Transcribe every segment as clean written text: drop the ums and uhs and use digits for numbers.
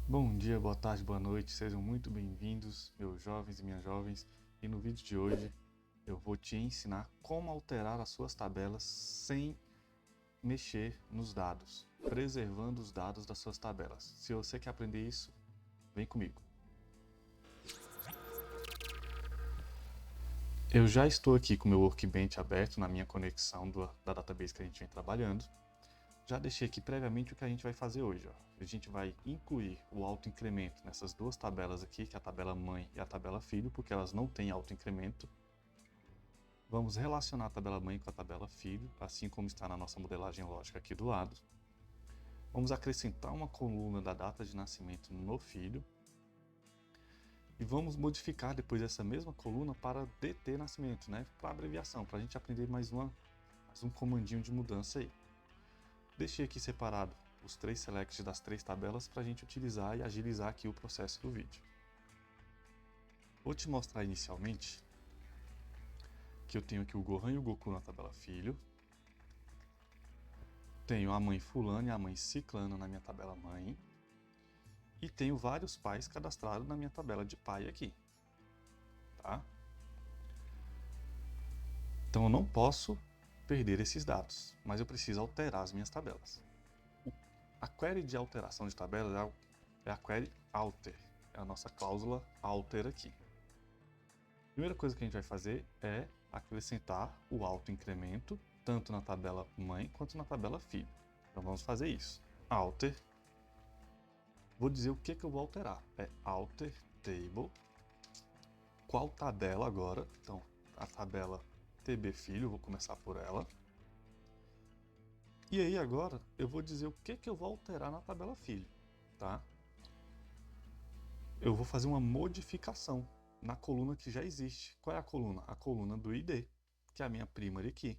Bom dia, boa tarde, boa noite, sejam muito bem-vindos, meus jovens e minhas jovens. E no vídeo de hoje eu vou te ensinar como alterar as suas tabelas sem mexer nos dados, preservando os dados das suas tabelas. Se você quer aprender isso, vem comigo. Eu já estou aqui com o meu Workbench aberto na minha conexão da database que a gente vem trabalhando. Já deixei aqui previamente o que a gente vai fazer hoje. A gente vai incluir o autoincremento nessas duas tabelas aqui, que é a tabela mãe e a tabela filho, porque elas não têm autoincremento. Vamos relacionar a tabela mãe com a tabela filho, assim como está na nossa modelagem lógica aqui do lado. Vamos acrescentar uma coluna da data de nascimento no filho. E vamos modificar depois essa mesma coluna para DT nascimento, né? Para abreviação, para a gente aprender mais um comandinho de mudança aí. Deixei aqui separado os três selects das três tabelas para a gente utilizar e agilizar aqui o processo do vídeo. Vou te mostrar inicialmente que eu tenho aqui o Gohan e o Goku na tabela filho. Tenho a mãe fulana e a mãe ciclana na minha tabela mãe. E tenho vários pais cadastrados na minha tabela de pai aqui. Tá? Então eu não posso perder esses dados, mas eu preciso alterar as minhas tabelas. A query de alteração de tabela é a query alter, é a nossa cláusula alter aqui. A primeira coisa que a gente vai fazer é acrescentar o autoincremento, tanto na tabela mãe quanto na tabela filho. Então vamos fazer isso. Alter. Vou dizer o que eu vou alterar. É alter table. Qual tabela agora? Então, a tabela TB filho, vou começar por ela. E aí agora eu vou dizer o que eu vou alterar na tabela filho, tá? Eu vou fazer uma modificação na coluna que já existe. Qual é a coluna? A coluna do ID, que é a minha primary key.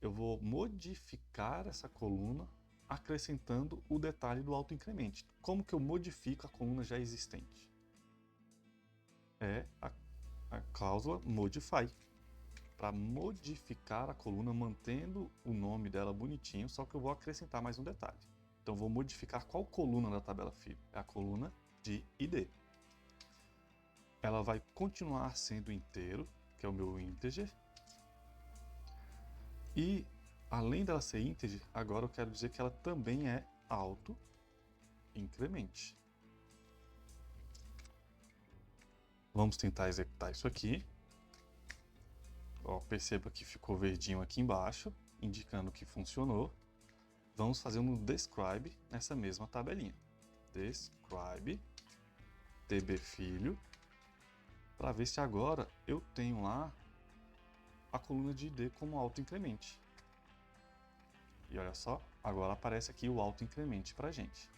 Eu vou modificar essa coluna acrescentando o detalhe do autoincremento. Como que eu modifico a coluna já existente? É a cláusula modify. Para modificar a coluna mantendo o nome dela bonitinho, só que eu vou acrescentar mais um detalhe. Então vou modificar qual coluna da tabela filho? É a coluna de ID. Ela vai continuar sendo inteiro, que é o meu integer. E além dela ser integer, agora eu quero dizer que ela também é auto-incremente. Vamos tentar executar isso aqui. Ó, perceba que ficou verdinho aqui embaixo, indicando que funcionou. Vamos fazer um describe nessa mesma tabelinha. Describe tbfilho, para ver se agora eu tenho lá a coluna de ID como autoincremente. E olha só, agora aparece aqui o autoincremente para a gente.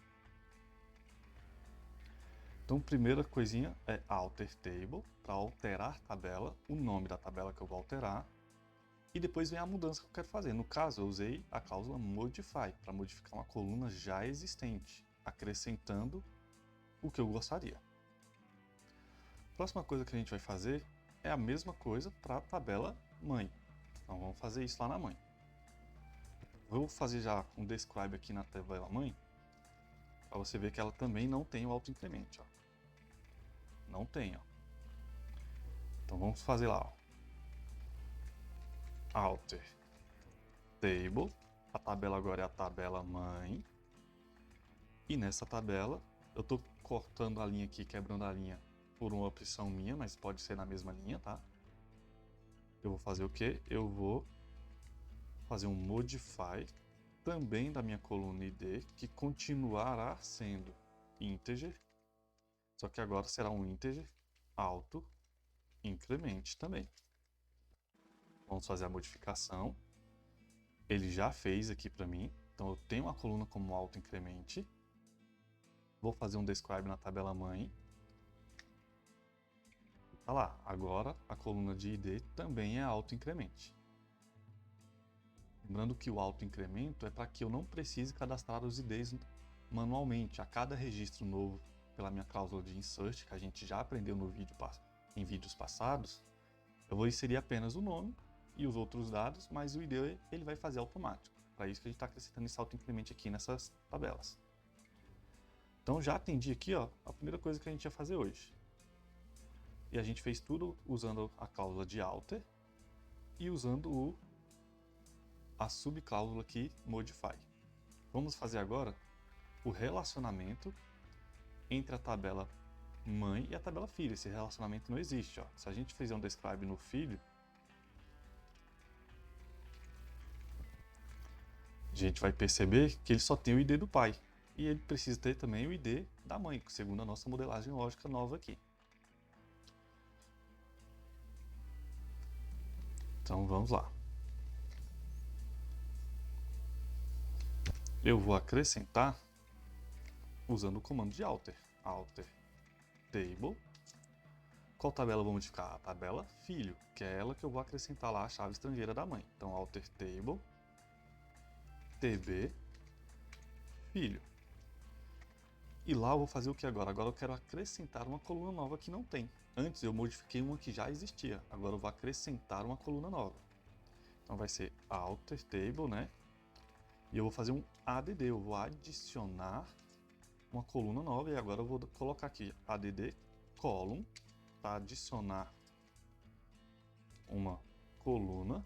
Então, primeira coisinha é alter table, para alterar tabela, o nome da tabela que eu vou alterar. E depois vem a mudança que eu quero fazer. No caso, eu usei a cláusula modify, para modificar uma coluna já existente, acrescentando o que eu gostaria. A próxima coisa que a gente vai fazer é a mesma coisa para a tabela mãe. Então vamos fazer isso lá na mãe. Vou fazer já um describe aqui na tabela mãe, para você ver que ela também não tem o autoincremento. Não tem. Ó. Então vamos fazer lá. Ó. Alter table. A tabela agora é a tabela mãe. E nessa tabela, eu estou cortando a linha aqui, quebrando a linha por uma opção minha, mas pode ser na mesma linha, tá? Eu vou fazer o quê? Eu vou fazer um modify também da minha coluna ID, que continuará sendo integer, só que agora será um integer auto incremente também. Vamos fazer a modificação. Ele já fez aqui para mim, então eu tenho a coluna como auto incremente. Vou fazer um describe na tabela mãe. Tá lá, agora a coluna de ID também é auto incremente. Lembrando que o auto-incremento é para que eu não precise cadastrar os IDs manualmente. A cada registro novo, pela minha cláusula de insert, que a gente já aprendeu no em vídeos passados, eu vou inserir apenas o nome e os outros dados, mas o ID ele vai fazer automático. Para isso que a gente está acrescentando esse auto-incremento aqui nessas tabelas. Então já atendi aqui, ó, a primeira coisa que a gente ia fazer hoje. E a gente fez tudo usando a cláusula de alter e usando a subcláusula aqui, modify. Vamos fazer agora o relacionamento entre a tabela mãe e a tabela filho. Esse relacionamento não existe, ó. Se a gente fizer um describe no filho, a gente vai perceber que ele só tem o ID do pai. E ele precisa ter também o ID da mãe, segundo a nossa modelagem lógica nova aqui. Então vamos lá. Eu vou acrescentar usando o comando de alter. Alter table. Qual tabela eu vou modificar? A tabela filho, que é ela que eu vou acrescentar lá a chave estrangeira da mãe. Então alter table tb filho. E lá eu vou fazer o que agora? Agora eu quero acrescentar uma coluna nova que não tem. Antes eu modifiquei uma que já existia. Agora eu vou acrescentar uma coluna nova. Então vai ser alter table, né? E eu vou fazer um add, eu vou adicionar uma coluna nova. E agora eu vou colocar aqui add column para adicionar uma coluna.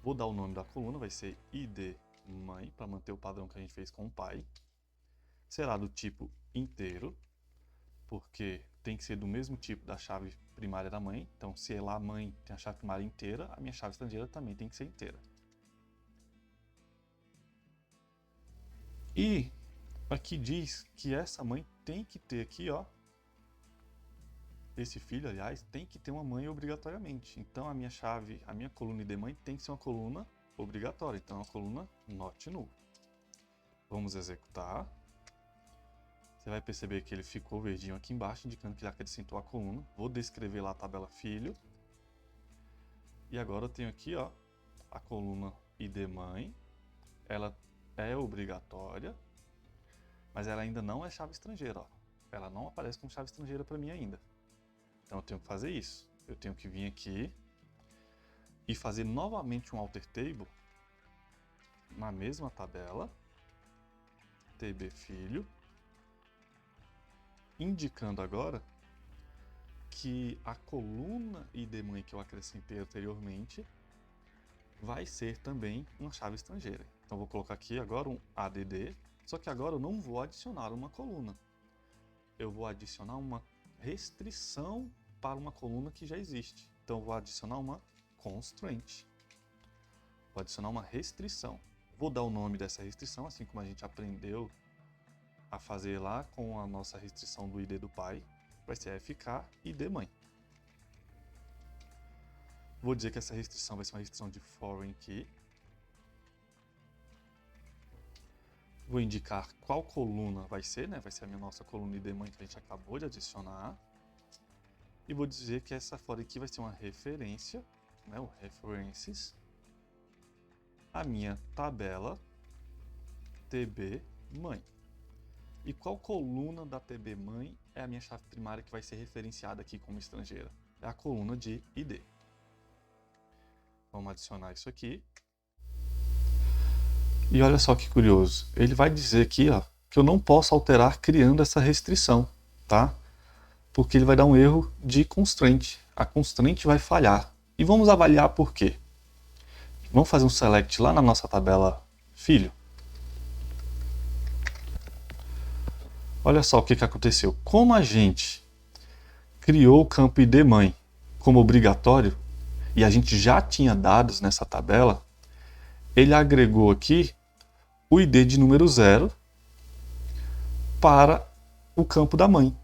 Vou dar o nome da coluna, vai ser id mãe, para manter o padrão que a gente fez com o pai. Será do tipo inteiro, porque tem que ser do mesmo tipo da chave primária da mãe. Então, se lá a mãe tem a chave primária inteira, a minha chave estrangeira também tem que ser inteira. E aqui diz que essa mãe tem que ter aqui, ó, esse filho, aliás, tem que ter uma mãe obrigatoriamente. Então, a minha coluna ID mãe tem que ser uma coluna obrigatória. Então, é uma coluna not null. Vamos executar. Você vai perceber que ele ficou verdinho aqui embaixo, indicando que ele acrescentou a coluna. Vou descrever lá a tabela filho. E agora eu tenho aqui, ó, a coluna ID mãe. Ela é obrigatória, mas ela ainda não é chave estrangeira, ó. Ela não aparece como chave estrangeira para mim ainda. Então eu tenho que fazer isso. Eu tenho que vir aqui e fazer novamente um alter table na mesma tabela, tb filho, indicando agora que a coluna id mãe que eu acrescentei anteriormente vai ser também uma chave estrangeira. Então vou colocar aqui agora um add, só que agora eu não vou adicionar uma coluna. Eu vou adicionar uma restrição para uma coluna que já existe. Então eu vou adicionar uma constraint. Vou adicionar uma restrição. Vou dar o nome dessa restrição, assim como a gente aprendeu a fazer lá com a nossa restrição do ID do pai. Vai ser fk id mãe. Vou dizer que essa restrição vai ser uma restrição de foreign key. Vou indicar qual coluna vai ser, né? Vai ser a nossa coluna ID mãe que a gente acabou de adicionar. E vou dizer que essa foreign key vai ser uma referência, né? O references, a minha tabela tb mãe. E qual coluna da tb mãe é a minha chave primária que vai ser referenciada aqui como estrangeira? É a coluna de id. Vamos adicionar isso aqui. E olha só que curioso. Ele vai dizer aqui, ó, que eu não posso alterar criando essa restrição, tá? Porque ele vai dar um erro de constraint. A constraint vai falhar. E vamos avaliar por quê. Vamos fazer um select lá na nossa tabela filho. Olha só o que aconteceu. Como a gente criou o campo id mãe como obrigatório, e a gente já tinha dados nessa tabela, ele agregou aqui o ID de número 0 para o campo da mãe.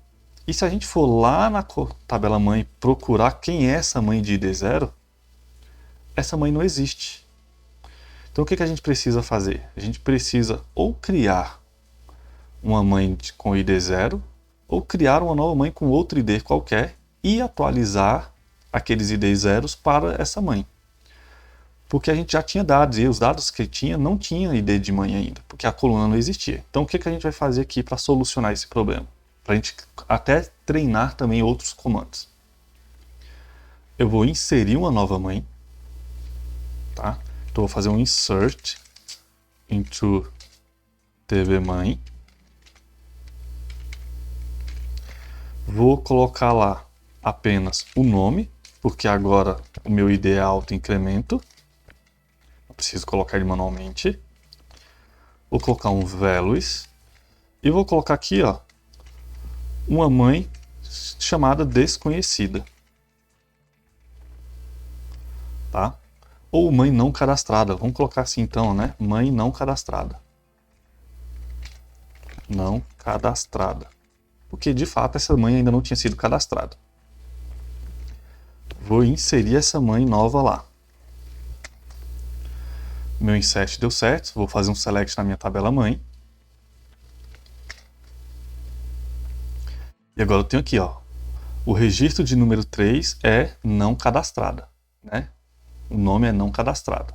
E se a gente for lá na tabela mãe procurar quem é essa mãe de ID 0, essa mãe não existe. Então o que a gente precisa fazer? A gente precisa ou criar uma mãe com ID 0, ou criar uma nova mãe com outro ID qualquer e atualizar aqueles ID zeros para essa mãe. Porque a gente já tinha dados, e os dados que tinha não tinha ID de mãe ainda, porque a coluna não existia. Então o que a gente vai fazer aqui para solucionar esse problema? Para a gente até treinar também outros comandos. Eu vou inserir uma nova mãe, tá? Então vou fazer um insert into tb mãe. Vou colocar lá apenas o nome, porque agora o meu ID é autoincremento. Preciso colocar ele manualmente. Vou colocar um values. E vou colocar aqui, ó, uma mãe chamada desconhecida. Tá? Ou mãe não cadastrada. Vamos colocar assim então, né? Mãe não cadastrada. Não cadastrada. Porque de fato essa mãe ainda não tinha sido cadastrada. Vou inserir essa mãe nova lá. Meu insert deu certo. Vou fazer um select na minha tabela mãe. E agora eu tenho aqui, ó. O registro de número 3 é não cadastrada, né? O nome é não cadastrado.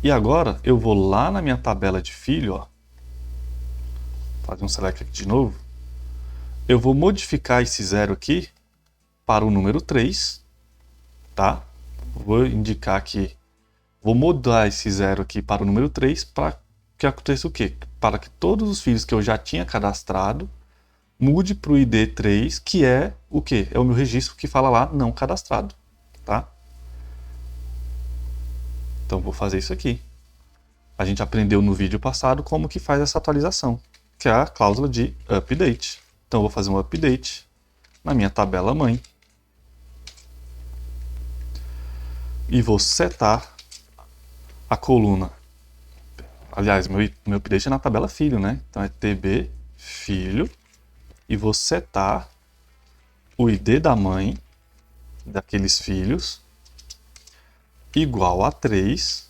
E agora eu vou lá na minha tabela de filho, ó. Fazer um select aqui de novo. Eu vou modificar esse 0 aqui para o número 3, tá? Vou indicar aqui, vou mudar esse 0 aqui para o número 3 para que aconteça o quê? Para que todos os filhos que eu já tinha cadastrado mude para o ID 3, que é o quê? É o meu registro que fala lá não cadastrado, tá? Então vou fazer isso aqui. A gente aprendeu no vídeo passado como que faz essa atualização, que é a cláusula de update. Então eu vou fazer um update na minha tabela mãe. E vou setar a coluna. Aliás, meu update é na tabela filho, né? Então é tb filho. E vou setar o ID da mãe daqueles filhos igual a 3.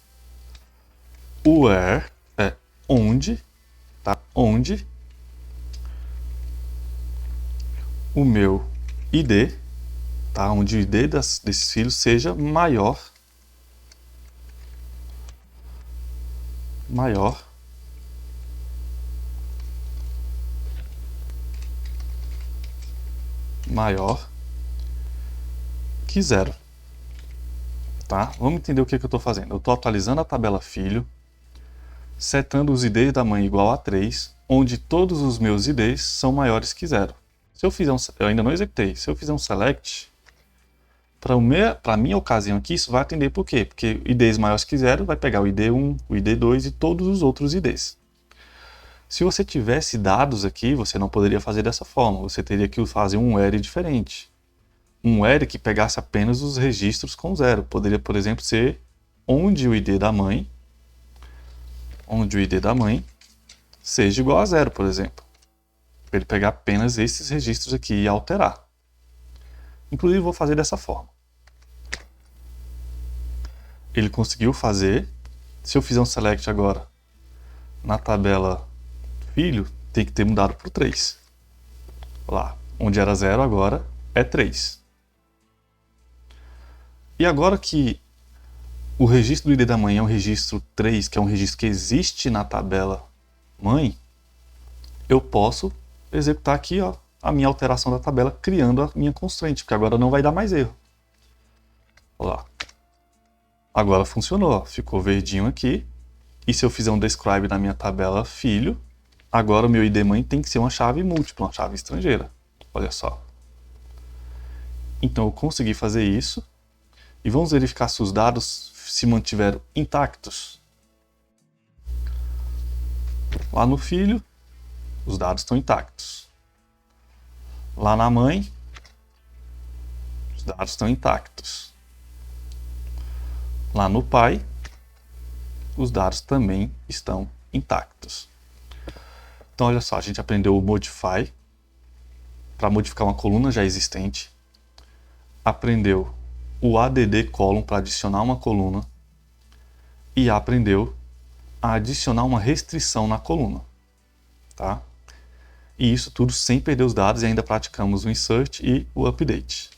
Where é onde, tá? Onde o meu ID, tá? Onde o ID desses filhos seja maior que 0. Tá? Vamos entender o que eu estou fazendo. Eu estou atualizando a tabela filho, setando os IDs da mãe igual a 3, onde todos os meus IDs são maiores que 0. Se eu fizer eu ainda não executei. Se eu fizer um select, para a minha ocasião aqui, isso vai atender por quê? Porque IDs maiores que 0 vai pegar o ID1, o ID2 e todos os outros IDs. Se você tivesse dados aqui, você não poderia fazer dessa forma. Você teria que fazer um where diferente. Um where que pegasse apenas os registros com 0. Poderia, por exemplo, ser onde o ID da mãe seja igual a 0, por exemplo. Para ele pegar apenas esses registros aqui e alterar. Inclusive, vou fazer dessa forma. Ele conseguiu fazer. Se eu fizer um select agora na tabela filho, tem que ter mudado para o 3. Lá, onde era 0, agora é 3. E agora que o registro do ID da mãe é um registro 3, que é um registro que existe na tabela mãe, eu posso executar aqui, ó, a minha alteração da tabela, criando a minha constraint, porque agora não vai dar mais erro. Olha lá. Agora funcionou, ó, ficou verdinho aqui. E se eu fizer um describe na minha tabela filho, agora o meu ID mãe tem que ser uma chave múltipla, uma chave estrangeira. Olha só. Então eu consegui fazer isso. E vamos verificar se os dados se mantiveram intactos. Lá no filho, os dados estão intactos. Lá na mãe, os dados estão intactos. Lá no pai, os dados também estão intactos. Então, olha só, a gente aprendeu o modify para modificar uma coluna já existente. Aprendeu o add column para adicionar uma coluna. E aprendeu a adicionar uma restrição na coluna. Tá? E isso tudo sem perder os dados e ainda praticamos o insert e o update.